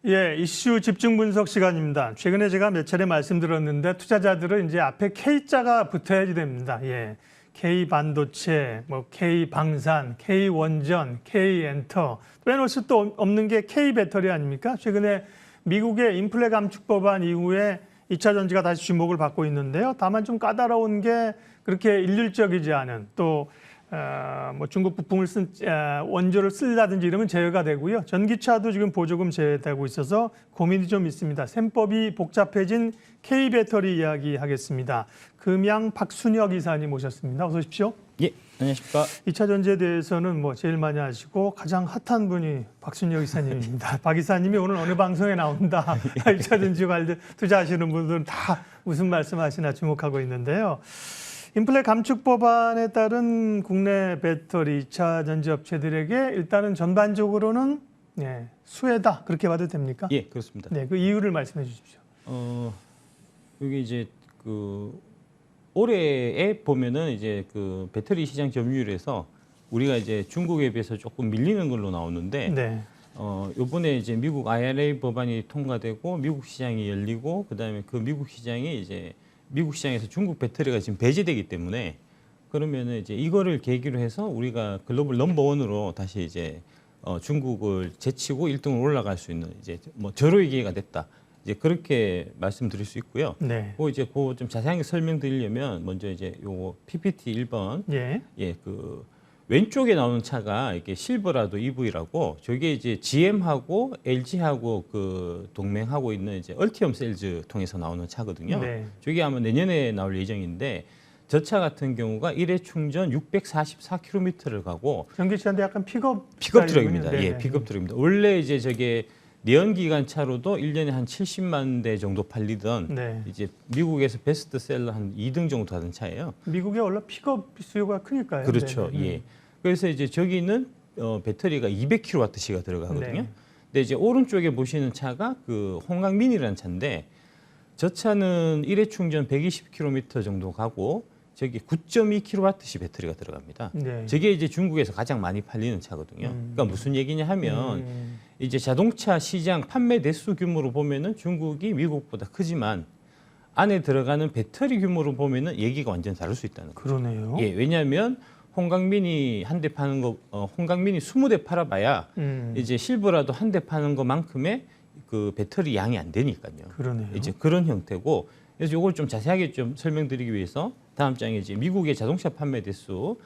예, 이슈 집중 분석 시간입니다. 최근에 제가 몇 차례 말씀드렸는데 투자자들은 이제 앞에 K자가 붙어야지 됩니다. 예, K 반도체, 뭐 K 방산, K 원전, K 엔터, 빼놓을 수도 없는 게 K 배터리 아닙니까? 최근에 미국의 인플레 감축 법안 이후에 2차 전지가 다시 주목을 받고 있는데요. 다만 좀 까다로운 게 그렇게 일률적이지 않은 또 뭐 중국 부품을 쓴 원조를 쓰려든지 이러면 제외가 되고요. 전기차도 지금 보조금 제외되고 있어서 고민이 좀 있습니다. 셈법이 복잡해진 K배터리 이야기하겠습니다. 금양 박순혁 이사님 모셨습니다. 어서 오십시오. 예, 안녕하십니까. 2차 전지에 대해서는 뭐 제일 많이 아시고 가장 핫한 분이 박순혁 이사님입니다. 박 이사님이 오늘 어느 방송에 나온다. 2차 전지 관련 투자하시는 분들은 다 무슨 말씀하시나 주목하고 있는데요. 인플레 감축 법안에 따른 국내 배터리 2차 전지 업체들에게 일단은 전반적으로는 수혜다 그렇게 봐도 됩니까? 예, 그렇습니다. 네, 그 이유를 말씀해 주십시오. 여기 이제 그 올해에 보면은 이제 그 배터리 시장 점유율에서 우리가 이제 중국에 비해서 조금 밀리는 걸로 나오는데 네. 요번에 이제 미국 IRA 법안이 통과되고 미국 시장이 열리고 그다음에 그 미국 시장이 이제 미국 시장에서 중국 배터리가 지금 배제되기 때문에 그러면은 이제 이거를 계기로 해서 우리가 글로벌 넘버원으로 다시 이제 중국을 제치고 1등으로 올라갈 수 있는 이제 뭐 절호의 기회가 됐다. 이제 그렇게 말씀드릴 수 있고요. 네. 그 이제 그 좀 자세하게 설명드리려면 먼저 이제 요거 PPT 1번 예. 그 왼쪽에 나오는 차가 이게 실버라도 EV라고 저게 이제 GM하고 LG하고 그 동맹하고 있는 이제 얼티엄 셀즈 통해서 나오는 차거든요. 네. 저게 아마 내년에 나올 예정인데 저 차 같은 경우가 1회 충전 644km를 가고 전기차인데 약간 픽업 트럭입니다. 네. 예, 픽업 트럭입니다. 원래 이제 저게 내연기관 차로도 1년에 한 70만 대 정도 팔리던 네. 이제 미국에서 베스트셀러 한 2등 정도 하던 차예요. 미국에 원래 픽업 수요가 크니까요. 그렇죠. 네. 예. 그래서 이제 저기는 배터리가 200kWh가 들어가거든요. 네. 근데 이제 오른쪽에 보시는 차가 그 홍강 미니라는 차인데 저 차는 1회 충전 120km 정도 가고 저기 9.2kWh 배터리가 들어갑니다. 네. 저게 이제 중국에서 가장 많이 팔리는 차거든요. 그러니까 무슨 얘기냐 하면 이제 자동차 시장 판매 대수 규모로 보면은 중국이 미국보다 크지만 안에 들어가는 배터리 규모로 보면은 얘기가 완전 다를 수 있다는 거죠. 그러네요. 예, 왜냐하면 홍강미니 한 대 파는 거, 홍강미니 20대 팔아봐야 이제 실버라도 한 대 파는 것만큼의 그 배터리 양이 안 되니까요. 그러네요. 이제 그런 형태고, 그래서 이걸 좀 자세하게 좀 설명드리기 위해서 다음 장에 이제 미국의 자동차 판매 대수,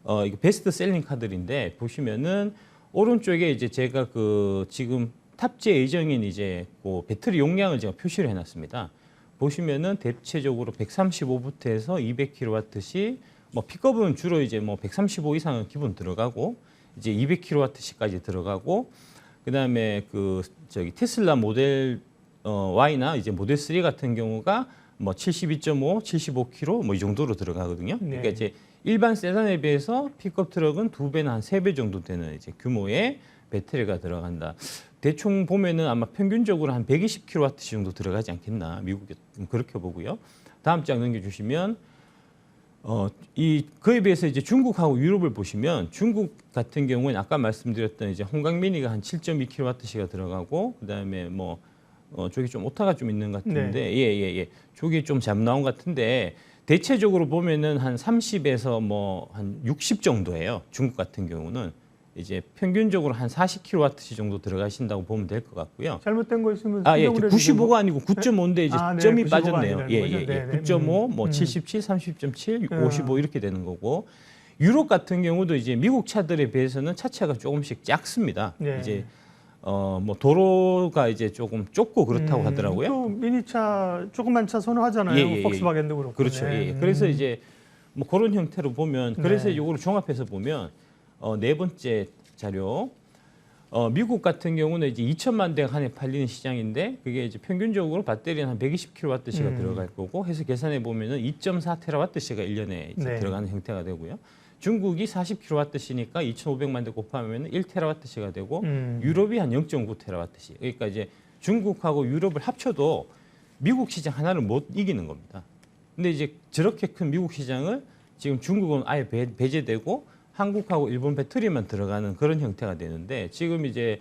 이거 베스트 셀링 카드인데 보시면은 오른쪽에 이제 제가 그 지금 탑재 예정인 이제 그 배터리 용량을 제가 표시를 해놨습니다. 보시면은 대체적으로 135V에서 200kWh 뭐 픽업은 주로 이제 뭐 135 이상은 기본 들어가고 이제 200kWh까지 들어가고 그다음에 그 저기 테슬라 모델 Y나 이제 모델 3 같은 경우가 뭐 72.5, 75kg 뭐 이 정도로 들어가거든요. 네. 그러니까 이제 일반 세단에 비해서 픽업 트럭은 2배나 한 3배 정도 되는 이제 규모의 배터리가 들어간다. 대충 보면은 아마 평균적으로 한 120kWh 정도 들어가지 않겠나 미국에 그렇게 보고요. 다음 장 넘겨주시면 그에 비해서 이제 중국하고 유럽을 보시면 중국 같은 경우는 아까 말씀드렸던 이제 홍강미니가 한 7.2kWh가 들어가고 그다음에 뭐 저기 좀 오타가 좀 있는 것 같은데 예. 저기 좀 잘못 나온 것 같은데 대체적으로 보면은 한 30에서 뭐 한 60 정도예요. 중국 같은 경우는 이제 평균적으로 한 40kWh 정도 들어가신다고 보면 될 것 같고요. 잘못된 거 있으면 95가 아니고 9.5인데 이제 점이 빠졌네요. 예. 네. 9.5, 뭐 77, 30.7, 55 이렇게 되는 거고 유럽 같은 경우도 이제 미국 차들에 비해서는 차체가 조금씩 작습니다. 네. 이제 뭐 도로가 이제 조금 좁고 그렇다고 하더라고요. 또 미니차 조그만 차 선호하잖아요. 폭스바겐도 그렇고. 그렇죠. 예. 그래서 이제 뭐 그런 형태로 보면 그래서 이거를 종합해서 보면 네 번째 자료. 미국 같은 경우는 이제 2천만 대가 한 해 팔리는 시장인데 그게 이제 평균적으로 배터리는 한 120kWh가 들어갈 거고 해서 계산해 보면은 2.4TWh가 1년에 이제 들어가는 형태가 되고요. 중국이 40kWh니까 2,500만 대 곱하면 1TWh가 되고 유럽이 한 0.9TWh. 그러니까 이제 중국하고 유럽을 합쳐도 미국 시장 하나를 못 이기는 겁니다. 근데 이제 저렇게 큰 미국 시장을 지금 중국은 아예 배제되고 한국하고 일본 배터리만 들어가는 그런 형태가 되는데 지금 이제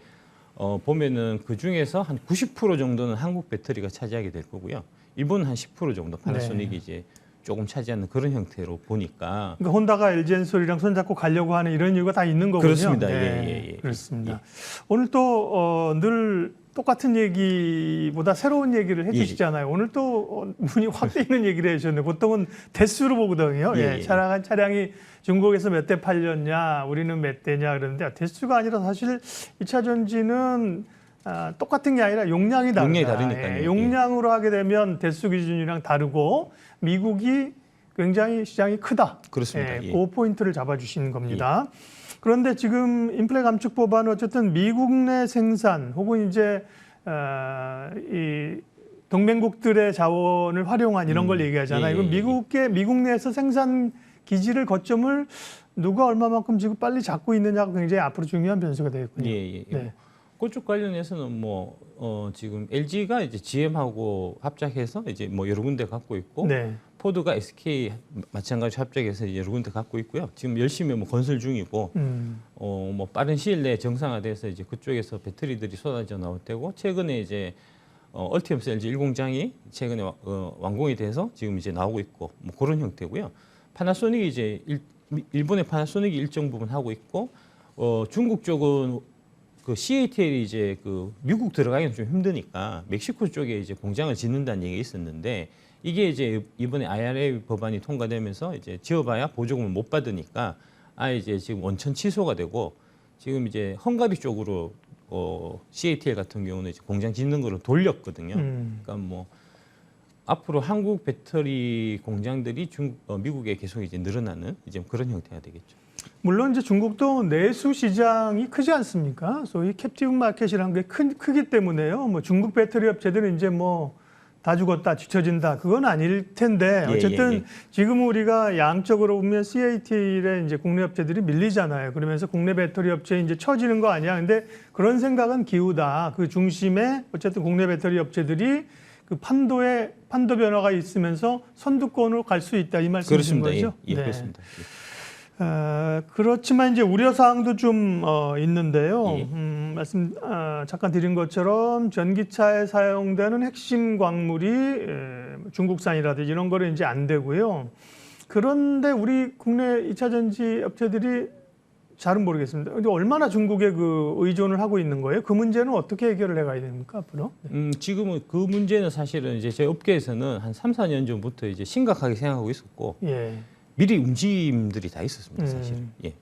보면은 그 중에서 한 90% 정도는 한국 배터리가 차지하게 될 거고요. 일본은 한 10% 정도 파나소닉이 이제 조금 차지하는 그런 형태로 보니까. 그러니까 혼다가 LG엔솔이랑 손잡고 가려고 하는 이런 이유가 다 있는 거군요. 그렇습니다. 네, 예. 그렇습니다. 오늘 또 늘 똑같은 얘기보다 새로운 얘기를 해주시잖아요. 오늘 또 눈이 확 띄는 얘기를 해주셨네요. 보통은 대수로 보거든요. 차량이 중국에서 몇 대 팔렸냐, 우리는 몇 대냐 그러는데 대수가 아니라 사실 2차 전지는 똑같은 게 아니라 용량이 다르다. 용량이 다르니까요. 용량으로 하게 되면 대수 기준이랑 다르고 미국이 굉장히 시장이 크다. 그렇습니다. 그 포인트를 잡아주시는 겁니다. 그런데 지금 인플레 감축 법안은 어쨌든 미국 내 생산 혹은 이제 이 동맹국들의 자원을 활용한 이런 걸 얘기하잖아요. 이건 미국 내에서 생산 기지를 거점을 누가 얼마만큼 지금 빨리 잡고 있느냐가 굉장히 앞으로 중요한 변수가 되겠군요. 네. 그쪽 관련해서는 지금 LG가 이제 GM하고 합작해서 이제 여러 군데 갖고 있고 포드가 SK 마찬가지 합작해서 여러 군데 갖고 있고요. 지금 열심히 건설 중이고 빠른 시일 내에 정상화돼서 이제 그쪽에서 배터리들이 쏟아져 나올 테고 최근에 이제 얼티엄 셀즈 1공장이 최근에 완공이 돼서 지금 이제 나오고 있고 그런 형태고요. 파나소닉이 이제 일본의 파나소닉이 일정 부분 하고 있고 중국 쪽은 그 CATL이 이제 그 미국 들어가기는 좀 힘드니까 멕시코 쪽에 이제 공장을 짓는다는 얘기가 있었는데 이게 이제 이번에 IRA 법안이 통과되면서 이제 지어봐야 보조금을 못 받으니까 이제 지금 원천 취소가 되고 지금 이제 헝가리 쪽으로 CATL 같은 경우는 이제 공장 짓는 거를 돌렸거든요. 그러니까 앞으로 한국 배터리 공장들이 미국에 계속 이제 늘어나는 이제 그런 형태가 되겠죠. 물론 이제 중국도 내수 시장이 크지 않습니까? 소위 캡티브 마켓이라는 게 크기 때문에요. 중국 배터리 업체들은 이제 다 죽었다, 뒤처진다, 그건 아닐 텐데 어쨌든 지금 우리가 양적으로 보면 CATL에 이제 국내 업체들이 밀리잖아요. 그러면서 국내 배터리 업체에 이제 처지는 거 아니야? 근데 그런 생각은 기우다. 그 중심에 어쨌든 국내 배터리 업체들이 그 판도 변화가 있으면서 선두권으로 갈 수 있다 이 말씀이신 거죠? 그렇습니다. 그렇지만 이제 우려 사항도 좀 있는데요. 말씀 잠깐 드린 것처럼 전기차에 사용되는 핵심 광물이 중국산이라든지 이런 거는 이제 안 되고요. 그런데 우리 국내 2차 전지 업체들이 잘은 모르겠습니다. 근데 얼마나 중국에 그 의존을 하고 있는 거예요? 그 문제는 어떻게 해결을 해가야 됩니까, 앞으로? 지금은 그 문제는 사실은 이제 저희 업계에서는 한 3, 4년 전부터 이제 심각하게 생각하고 있었고 미리 움직임들이 다 있었습니다, 사실.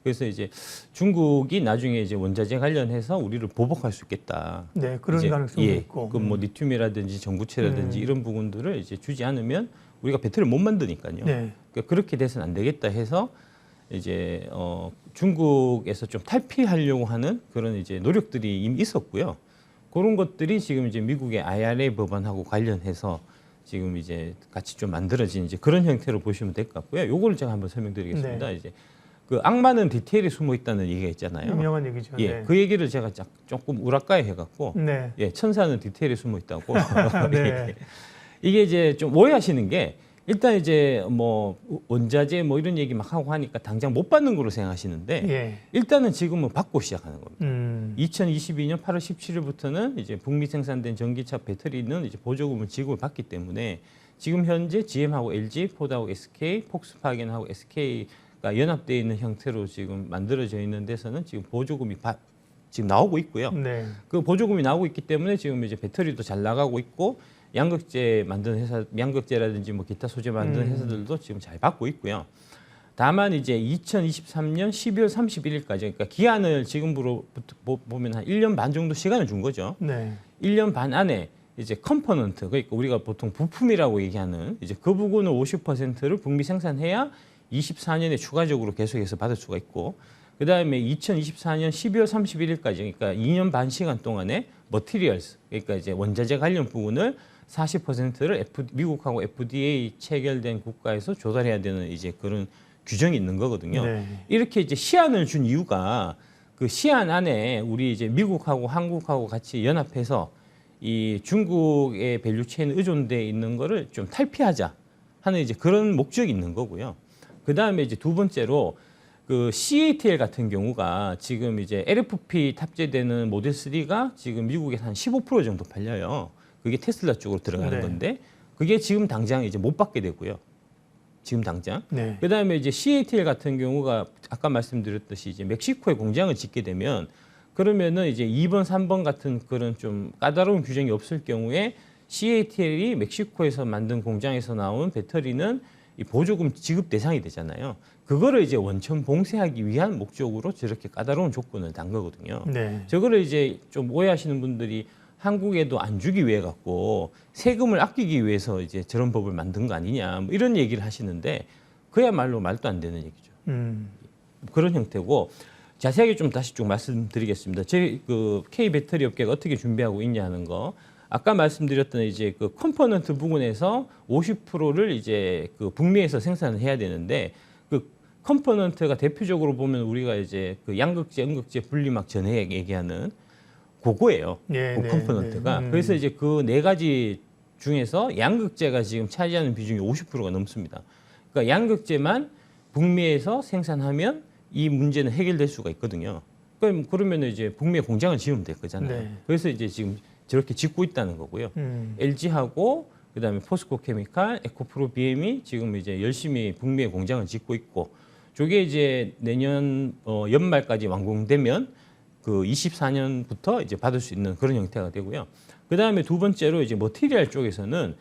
그래서 이제 중국이 나중에 이제 원자재 관련해서 우리를 보복할 수 있겠다. 네, 그런 가능성도 있고. 그 리튬이라든지 전구체라든지 이런 부분들을 이제 주지 않으면 우리가 배터리를 못 만드니까요. 그러니까 그렇게 돼서는 안 되겠다 해서 이제 중국에서 좀 탈피하려고 하는 그런 이제 노력들이 이미 있었고요. 그런 것들이 지금 이제 미국의 IRA 법안하고 관련해서 지금 이제 같이 좀 만들어진 이제 그런 형태로 보시면 될 것 같고요. 요거를 제가 한번 설명드리겠습니다. 이제 그 악마는 디테일에 숨어 있다는 얘기가 있잖아요. 유명한 얘기죠. 그 얘기를 제가 조금 우락가에 해갖고, 천사는 디테일에 숨어 있다고. 이게 이제 좀 오해하시는 게 일단 이제 원자재 이런 얘기 막 하고 하니까 당장 못 받는 거로 생각하시는데 일단은 지금은 받고 시작하는 겁니다. 2022년 8월 17일부터는 이제 북미 생산된 전기차 배터리는 이제 보조금을 지급을 받기 때문에 지금 현재 GM하고 LG, 포드하고 SK, 폭스바겐하고 SK가 연합되어 있는 형태로 지금 만들어져 있는 데서는 지금 보조금이 지금 나오고 있고요. 그 보조금이 나오고 있기 때문에 지금 이제 배터리도 잘 나가고 있고 양극재 만드는 회사, 양극재라든지 기타 소재 만드는 회사들도 지금 잘 받고 있고요. 다만 이제 2023년 12월 31일까지, 그러니까 기한을 지금부터 보면 한 1년 반 정도 시간을 준 거죠. 1년 반 안에 이제 컴포넌트, 그러니까 우리가 보통 부품이라고 얘기하는 이제 그 부분을 50%를 북미 생산해야 24년에 추가적으로 계속해서 받을 수가 있고, 그 다음에 2024년 12월 31일까지, 그러니까 2년 반 시간 동안에 머티리얼스, 그러니까 이제 원자재 관련 부분을 40%를 미국하고 FDA 체결된 국가에서 조달해야 되는 이제 그런 규정이 있는 거거든요. 이렇게 이제 시한을 준 이유가 그 시한 안에 우리 이제 미국하고 한국하고 같이 연합해서 이 중국의 밸류체인에 의존돼 있는 거를 좀 탈피하자 하는 이제 그런 목적이 있는 거고요. 그 다음에 이제 두 번째로 그 CATL 같은 경우가 지금 이제 LFP 탑재되는 모델 3가 지금 미국에 한 15% 정도 팔려요. 그게 테슬라 쪽으로 들어가는 네. 건데 그게 지금 당장 이제 못 받게 되고요. 지금 당장. 네. 그다음에 이제 CATL 같은 경우가 아까 말씀드렸듯이 이제 멕시코에 공장을 짓게 되면 그러면은 이제 2번, 3번 같은 그런 좀 까다로운 규정이 없을 경우에 CATL이 멕시코에서 만든 공장에서 나온 배터리는 이 보조금 지급 대상이 되잖아요. 그거를 이제 원천 봉쇄하기 위한 목적으로 저렇게 까다로운 조건을 단 거거든요. 네. 저거를 이제 좀 오해하시는 분들이 한국에도 안 주기 위해 갖고 세금을 아끼기 위해서 이제 저런 법을 만든 거 아니냐 뭐 이런 얘기를 하시는데 그야말로 말도 안 되는 얘기죠. 그런 형태고 자세하게 좀 다시 좀 말씀드리겠습니다. 제 그 K 배터리 업계가 어떻게 준비하고 있냐는 거. 아까 말씀드렸던 이제 그 컴포넌트 부분에서 50%를 이제 그 북미에서 생산을 해야 되는데 그 컴포넌트가 대표적으로 보면 우리가 이제 그 양극재, 음극재 분리막 전에 얘기하는 그거예요. 네, 그 네, 컴포넌트가. 네. 그래서 이제 그 네 가지 중에서 양극재가 지금 차지하는 비중이 50%가 넘습니다. 그러니까 양극재만 북미에서 생산하면 이 문제는 해결될 수가 있거든요. 그러면 이제 북미에 공장을 지으면 될 거잖아요. 네. 그래서 이제 지금 저렇게 짓고 있다는 거고요. LG하고 그다음에 포스코 케미칼, 에코프로 BM이 지금 이제 열심히 북미에 공장을 짓고 있고, 저게 이제 내년 연말까지 완공되면 그 24년부터 이제 받을 수 있는 그런 형태가 되고요. 그다음에 두 번째로 이제 머티리얼 쪽에서는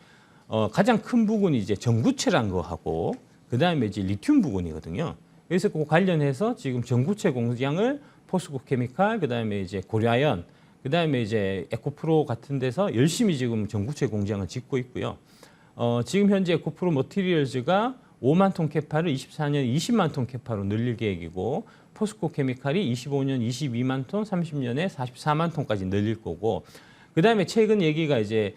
가장 큰 부분이 이제 전구체란 거하고 그다음에 이제 리튬 부분이거든요. 그래서 그 관련해서 지금 전구체 공장을 포스코 케미칼, 그다음에 이제 고려아연, 그다음에 이제 에코프로 같은 데서 열심히 지금 전구체 공장을 짓고 있고요. 지금 현재 에코프로 머티리얼즈가 5만 톤 캐파를 24년 20만 톤 캐파로 늘릴 계획이고, 포스코 케미칼이 25년 22만 톤, 30년에 44만 톤까지 늘릴 거고, 그다음에 최근 얘기가 이제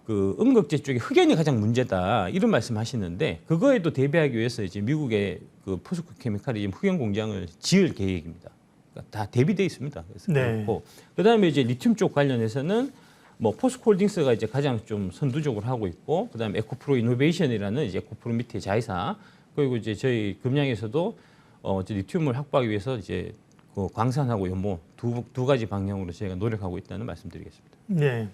그 음극재 쪽에 흑연이 가장 문제다 이런 말씀하시는데, 그거에도 대비하기 위해서 이제 미국의 그 포스코 케미칼이 지금 흑연 공장을 지을 계획입니다. 그러니까 다 대비돼 있습니다. 그래서 네. 그렇고, 그다음에 이제 리튬 쪽 관련해서는 뭐 포스코홀딩스가 이제 가장 좀 선두적으로 하고 있고, 그다음에 에코프로 이노베이션이라는 이제 에코프로 밑에 자회사, 그리고 이제 저희 금양에서도 이제 리튬을 확보하기 위해서 이제 그 광산하고 연모 두 가지 방향으로 저희가 노력하고 있다는 말씀드리겠습니다. 네.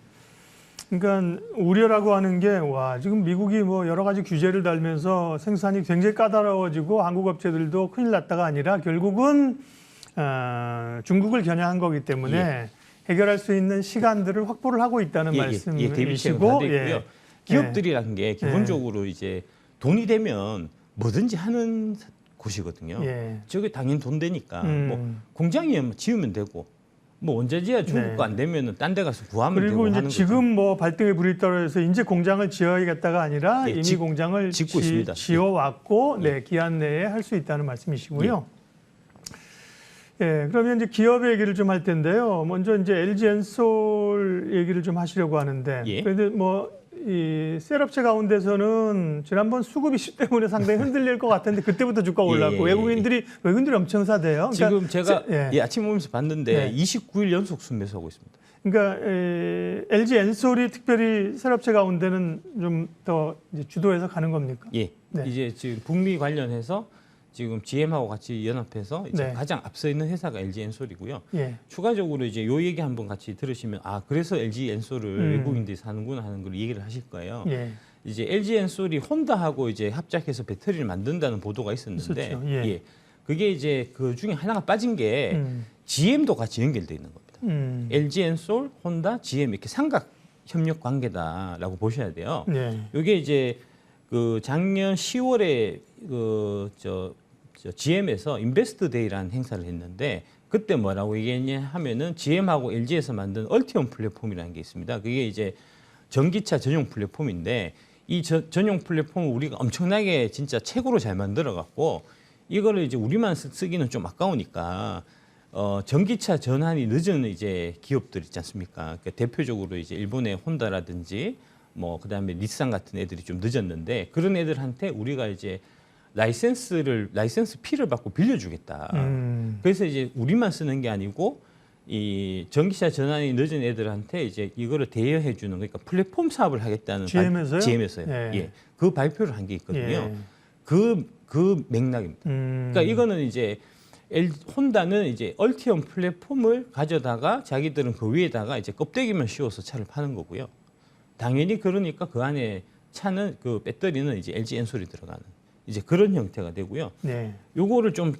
그러니까 우려라고 하는 게, 와, 지금 미국이 뭐 여러 가지 규제를 달면서 생산이 굉장히 까다로워지고 한국 업체들도 큰일 났다가 아니라 결국은 중국을 겨냥한 거기 때문에 해결할 수 있는 시간들을 확보를 하고 있다는 말씀이시고, 대비책은 다 돼 있고요. 기업들이라는 게 기본적으로 이제 돈이 되면 뭐든지 하는 곳이거든요. 저게 당연히 돈 되니까 뭐 공장이면 지으면 되고, 뭐 원자재야 중국 거 안 되면은 딴 데 가서 구하면 되고 그리고 이제 하는 지금 거죠. 뭐 발등에 불이 떨어져서 이제 공장을 지어야겠다가 아니라 이미 공장을 짓고 있습니다. 지어왔고 기한 내에 할 수 있다는 말씀이시고요. 그러면 이제 기업 얘기를 좀 할 텐데요. 먼저 이제 LG 엔솔 얘기를 좀 하시려고 하는데, 그런데 뭐 이 셀업체 가운데서는 지난번 수급 이슈 때문에 상당히 흔들릴 것 같은데 그때부터 주가 올랐고 외국인들이 엄청 사대요. 지금 제가 아침 오면서 봤는데 29일 연속 순매수하고 있습니다. 그러니까 LG 엔솔이 특별히 셀업체 가운데는 좀 더 주도해서 가는 겁니까? 이제 지금 북미 관련해서 지금 GM하고 같이 연합해서 이제 가장 앞서 있는 회사가 LG 엔솔이고요. 추가적으로 이제 요 얘기 한번 같이 들으시면, 아, 그래서 LG 엔솔을 외국인들이 사는구나 하는 걸 얘기를 하실 거예요. 이제 LG 엔솔이 혼다하고 이제 합작해서 배터리를 만든다는 보도가 있었는데, 그게 이제 그 중에 하나가 빠진 게 GM도 같이 연결돼 있는 겁니다. LG 엔솔, 혼다, GM 이렇게 삼각 협력 관계다라고 보셔야 돼요. 이게 이제 그 작년 10월에 GM에서 인베스트 데이라는 행사를 했는데, 그때 뭐라고 얘기했냐 하면은 GM하고 LG에서 만든 얼티엄 플랫폼이라는 게 있습니다. 그게 이제 전기차 전용 플랫폼인데, 이 전용 플랫폼을 우리가 엄청나게 진짜 최고로 잘 만들어 갖고 이거를 이제 우리만 쓰기는 좀 아까우니까 전기차 전환이 늦은 이제 기업들 있지 않습니까? 그러니까 대표적으로 이제 일본의 혼다라든지 뭐 그다음에 닛산 같은 애들이 좀 늦었는데, 그런 애들한테 우리가 이제 라이센스 피를 받고 빌려주겠다. 그래서 이제 우리만 쓰는 게 아니고 이 전기차 전환이 늦은 애들한테 이제 이거를 대여해 주는, 그러니까 플랫폼 사업을 하겠다는 GM에서요? GM에서요. 그 발표를 한 게 있거든요. 그 맥락입니다. 그러니까 이거는 이제 혼다는 이제 얼티엄 플랫폼을 가져다가 자기들은 그 위에다가 이제 껍데기만 씌워서 차를 파는 거고요. 당연히 그러니까 그 안에 차는 그 배터리는 이제 LG 엔솔이 들어가는 이제 그런 형태가 되고요. 네. 요거를 좀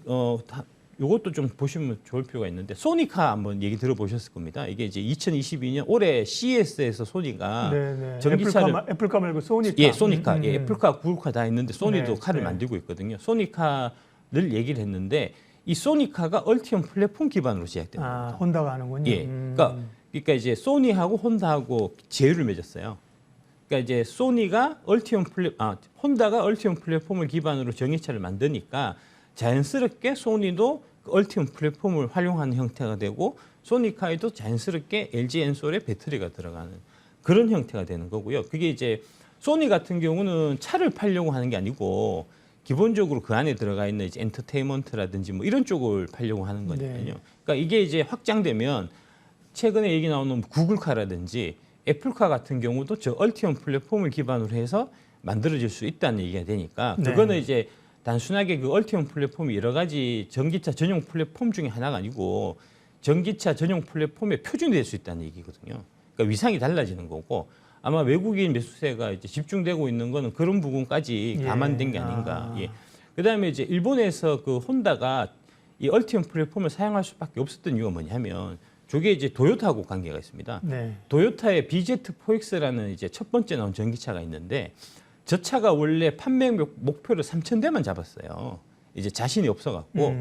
요것도 좀 보시면 좋을 필요가 있는데 소니카 한번 얘기 들어보셨을 겁니다. 이게 이제 2022년 올해 CES에서 소니가 네. 전기차를 애플카 말고 소니카. 예, 소니카. 예, 애플카, 구글카 다 있는데 소니도 네, 카를 네. 만들고 있거든요. 소니카를 얘기를 했는데 이 소니카가 얼티엄 플랫폼 기반으로 제작된 겁니다. 아, 혼다가 하는군요. 예. 그러니까 이제 소니하고 혼다하고 제휴를 맺었어요. 그러니까 이제 혼다가 얼티엄 플랫폼을 기반으로 전기차를 만드니까 자연스럽게 소니도 그 얼티엄 플랫폼을 활용하는 형태가 되고 소니카에도 자연스럽게 LG 엔솔의 배터리가 들어가는 그런 형태가 되는 거고요. 그게 이제 소니 같은 경우는 차를 팔려고 하는 게 아니고 기본적으로 그 안에 들어가 있는 이제 엔터테인먼트라든지 뭐 이런 쪽을 팔려고 하는 거니까요. 네. 그러니까 이게 이제 확장되면 최근에 얘기 나오는 구글카라든지 애플카 같은 경우도 저 얼티엄 플랫폼을 기반으로 해서 만들어질 수 있다는 얘기가 되니까 네. 그거는 이제 단순하게 그 얼티엄 플랫폼이 여러 가지 전기차 전용 플랫폼 중에 하나가 아니고 전기차 전용 플랫폼에 표준이 될 수 있다는 얘기거든요. 그러니까 위상이 달라지는 거고 아마 외국인 매수세가 이제 집중되고 있는 거는 그런 부분까지 감안된 게 아닌가. 예. 그다음에 이제 일본에서 그 혼다가 이 얼티엄 플랫폼을 사용할 수밖에 없었던 이유가 뭐냐면 저게 이제 도요타하고 관계가 있습니다. 네. 도요타의 BZ4X라는 이제 첫 번째 나온 전기차가 있는데 저 차가 원래 판매 목표를 3,000대만 잡았어요. 이제 자신이 없어갖고.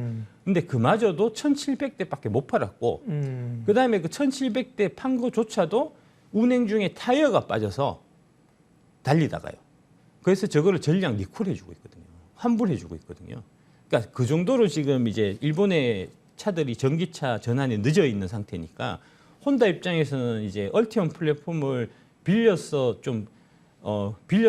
근데 그마저도 1,700대밖에 못 팔았고, 그 다음에 그 1,700대 판 거조차도 운행 중에 타이어가 빠져서 달리다가요. 그래서 저거를 전량 리콜해주고 있거든요. 환불해주고 있거든요. 그러니까 그 정도로 지금 이제 일본의 차들이 전기차 전환에 늦어 있는 상태니까 혼다 입장에서는 이제 얼티엄 플랫폼을 빌려서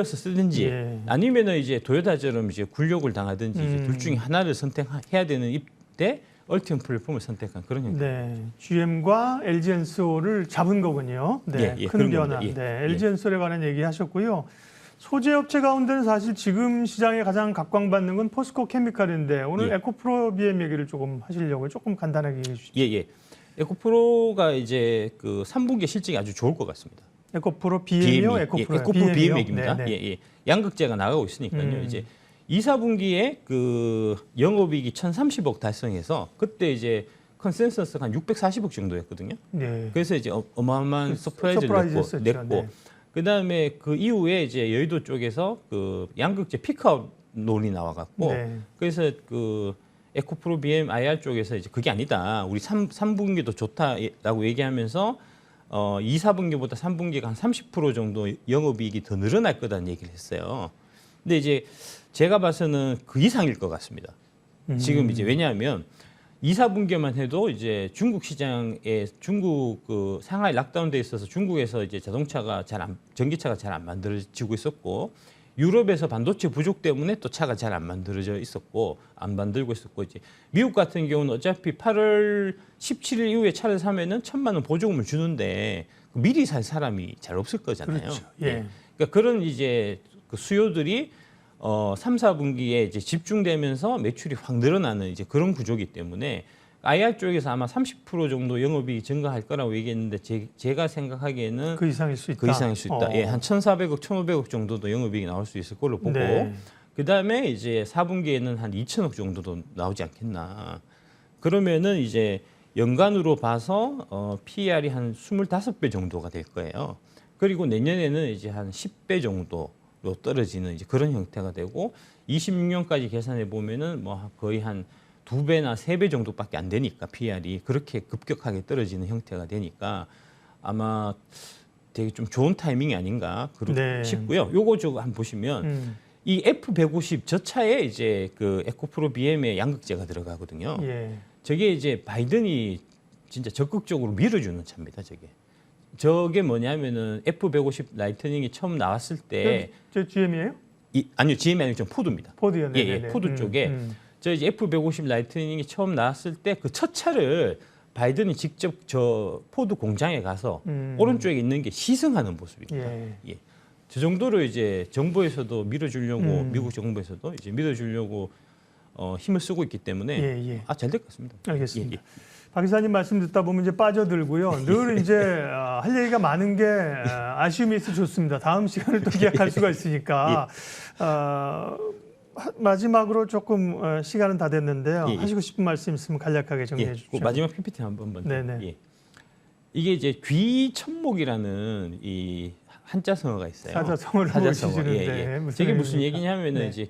쓰든지 예. 아니면은 이제 도요타처럼 이제 굴욕을 당하든지 이제 둘 중에 하나를 선택해야 되는 입대 얼티엄 플랫폼을 선택한 그런 형태. 네. GM과 LG 엔솔을 잡은 거군요. 네. 예, 큰 그런 변화. 겁니다. 예. 네. LG 엔솔에 관한 얘기 하셨고요. 소재 업체 가운데는 사실 지금 시장에 가장 각광받는 건 포스코 케미칼인데 오늘 예. 에코프로 BM 얘기를 조금 하시려고요. 조금 간단하게 얘기해 주시죠. 예. 에코프로가 이제 그 3분기 실적이 아주 좋을 것 같습니다. 에코프로 BM이요? 에코프로요? 에코프로 BM 얘기입니다. 네, 네. 예. 양극재가 나가고 있으니까요. 이제 2, 4분기에 그 영업이익이 1,030억 달성해서 그때 이제 컨센서스가 한 640억 정도였거든요. 네. 그래서 이제 어마어마한 서프라이즈를 냈고 네. 그다음에 그 이후에 이제 여의도 쪽에서 그 양극재 피크아웃 논이 나와갖고 네. 그래서 그 에코프로 BM IR 쪽에서 이제 그게 아니다. 우리 3분기도 좋다라고 얘기하면서 2, 4분기보다 3분기가 한 30% 정도 영업이익이 더 늘어날 거다는 얘기를 했어요. 근데 이제 제가 봐서는 그 이상일 것 같습니다. 지금 이제 왜냐하면 2, 4분기만 해도 이제 중국 시장에 중국 그 상하이 락다운돼 있어서 중국에서 이제 전기차가 잘 안 만들어지고 있었고 유럽에서 반도체 부족 때문에 또 차가 잘 안 만들고 있었고 이제 미국 같은 경우는 어차피 8월 17일 이후에 차를 사면은 1,000만 원 보조금을 주는데 미리 살 사람이 잘 없을 거잖아요. 그렇죠. 예. 그러니까 그런 이제 그 수요들이 3, 4분기에 이제 집중되면서 매출이 확 늘어나는 이제 그런 구조이기 때문에 IR 쪽에서 아마 30% 정도 영업이익이 증가할 거라고 얘기했는데 제가 생각하기에는 그 이상일 수 있다. 그 이상일 수 있다. 예, 한 1,400억, 1,500억 정도도 영업이익이 나올 수 있을 걸로 보고 네. 그다음에 이제 4분기에는 한 2,000억 정도도 나오지 않겠나. 그러면은 이제 연간으로 봐서 PER이 한 25배 정도가 될 거예요. 그리고 내년에는 이제 한 10배 정도로 떨어지는 이제 그런 형태가 되고 26년까지 계산해 보면은 뭐 거의 한 2배나 3배 정도밖에 안 되니까 PER이 그렇게 급격하게 떨어지는 형태가 되니까 아마 되게 좀 좋은 타이밍이 아닌가 네. 싶고요. 요거 저거 한번 보시면 이 F150 저 차에 이제 그 에코프로 BM의 양극재가 들어가거든요. 예. 저게 이제 바이든이 진짜 적극적으로 밀어주는 차입니다. 저게 뭐냐면은 F150 라이트닝이 처음 나왔을 때 저 GM이에요? 아니요, GM이 아니고 좀 포드입니다. 포드요. 네. 예, 포드 쪽에 저 이제 F150 라이트닝이 처음 나왔을 때 그 첫 차를 바이든이 직접 저 포드 공장에 가서 오른쪽에 있는 게 시승하는 모습입니다. 예. 예. 저 정도로 이제 정부에서도 밀어주려고 미국 정부에서도 이제 밀어주려고 힘을 쓰고 있기 때문에 예. 잘 될 것 같습니다. 알겠습니다. 예. 박 기사님 말씀 듣다 보면 이제 빠져들고요. 늘 이제 할 얘기가 많은 게 아쉬움이 있어 좋습니다. 다음 시간을 또 기약할 수가 있으니까 마지막으로 조금 시간은 다 됐는데요. 예. 하시고 싶은 말씀 있으면 간략하게 정리해 주십시오. 그 마지막 PPT 한번 네네. 예. 이게 이제 귀천목이라는 이 한자성어가 있어요. 사자성어를 보시는데 저게 무슨 얘기냐면은 네. 이제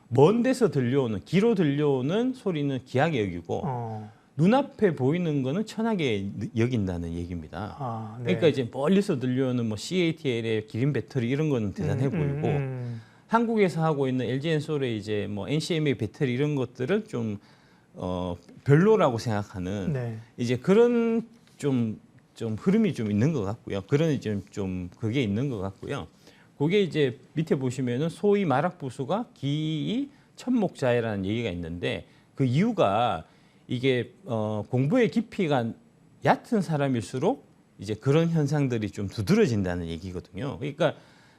먼 데서 들려오는 귀로 들려오는 소리는 귀하게 여기고 눈앞에 보이는 거는 천하게 여긴다는 얘기입니다. 네. 그러니까 이제 멀리서 들려오는 뭐 CATL의 기린 배터리 이런 거는 대단해 보이고 한국에서 하고 있는 LG엔솔의 이제 뭐 NCMA 배터리 이런 것들은 좀 별로라고 생각하는 네. 이제 그런 좀 흐름이 좀 있는 것 같고요. 그런 이제 좀 그게 있는 것 같고요. 그게 이제 밑에 보시면은 소위 마락부수가 기이 천목자해라는 얘기가 있는데 그 이유가 이게 공부의 깊이가 얕은 사람일수록 이제 그런 현상들이 좀 두드러진다는 얘기거든요. 그러니까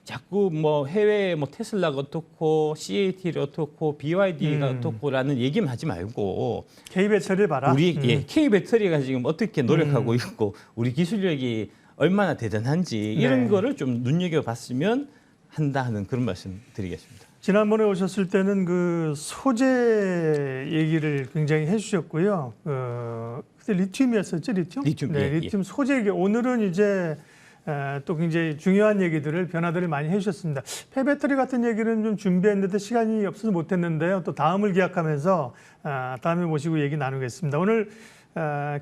자꾸 뭐 해외에 뭐 테슬라가 어떻고 CATL이 어떻고 BYD가 어떻고라는 얘기만 하지 말고 K 배터리를 봐라. 우리 K 배터리가 지금 어떻게 노력하고 있고 우리 기술력이 얼마나 대단한지 이런 네. 거를 좀 눈여겨봤으면 한다 하는 그런 말씀 드리겠습니다. 지난번에 오셨을 때는 그 소재 얘기를 굉장히 해주셨고요. 그때 리튬이었었죠, 리튬? 리튬, 네, 예, 리튬 소재 얘기. 오늘은 이제 또 굉장히 중요한 얘기들을 변화들을 많이 해주셨습니다. 폐배터리 같은 얘기는 좀 준비했는데 시간이 없어서 못했는데요. 또 다음을 기약하면서 다음에 모시고 얘기 나누겠습니다. 오늘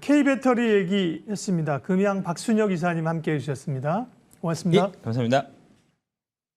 K 배터리 얘기했습니다. 금양 박순혁 이사님 함께해 주셨습니다. 고맙습니다. 예, 감사합니다.